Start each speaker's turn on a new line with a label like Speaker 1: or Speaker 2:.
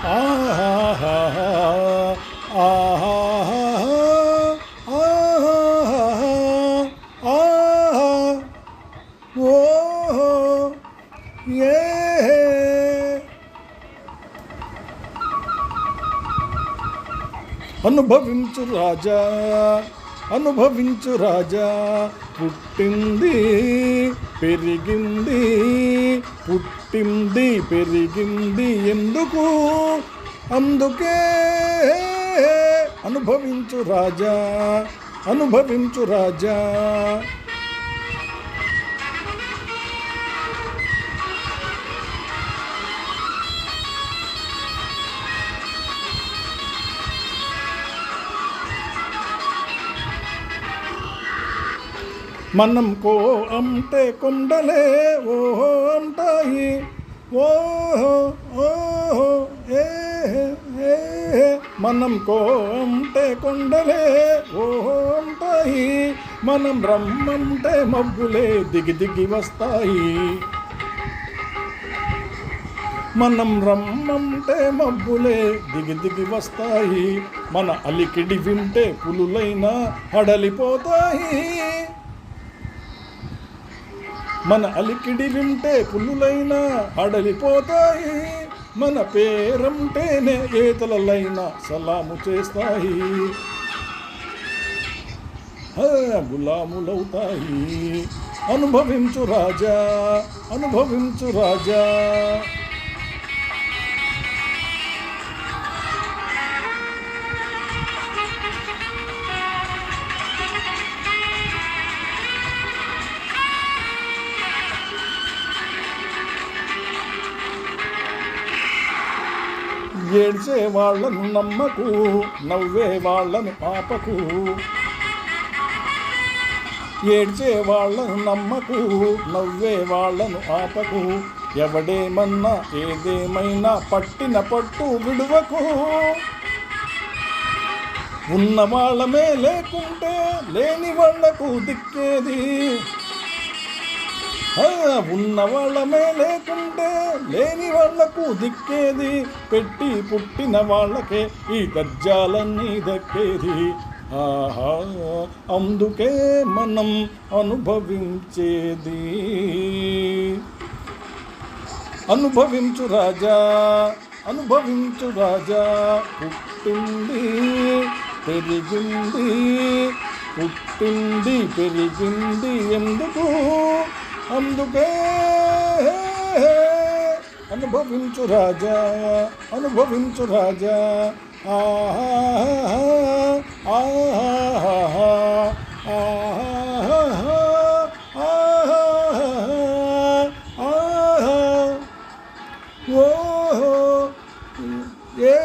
Speaker 1: ఆహా ఆహా ఓహో ఏ అనుభవించు రాజా అనుభవించు రాజా పుట్టింది పెరిగింది పుట్టింది పెరిగింది ఎందుకు అందుకే అనుభవించు రాజా అనుభవించు రాజా మనం కో అంటే కొండలే ఓహో అంటాయి ఓహో ఓహో ఏ మనం కో అంటే కొండలే ఓహో అంటాయి మనం రమ్మంటే మబ్బులే దిగి దిగి వస్తాయి మనం రమ్మంటే మబ్బులే దిగి దిగి వస్తాయి మన అలికిడి వింటే పులులైనా హడలిపోతాయి మన అలికిడి వింటే పులులైనా హడలిపోతాయి మన పేరంటేనే ఏతలైనా సలాము చేస్తాయి గులాములవుతాయి అనుభవించు రాజా అనుభవించు రాజా ఏడ్చే వాళ్ళను నమ్మకు నవ్వే వాళ్ళను ఆపకు ఏడ్చే వాళ్ళను నమ్మకు నవ్వే వాళ్ళను ఆపకు ఎవడేమన్నా ఏదేమైనా పట్టిన పట్టు విడువకు ఉన్న వాళ్ళమే లేకుంటే లేని వాళ్లకు దిక్కేది ఉన్న వాళ్ళమే లేకుంటే లేని వాళ్లకు దిక్కేది పెట్టి పుట్టిన వాళ్ళకే ఈ దర్జాలన్నీ దక్కేది ఆహా అందుకే మనం అనుభవించేది అనుభవించు రాజా అనుభవించు రాజా పుట్టింది పెరిగింది పుట్టింది పెరిగింది ఎందుకు అందుకే అనుభవించు రాజా అనుభవించు రాజా ఆహా ఆహా ఆహా ఆహా ఓహో ఏ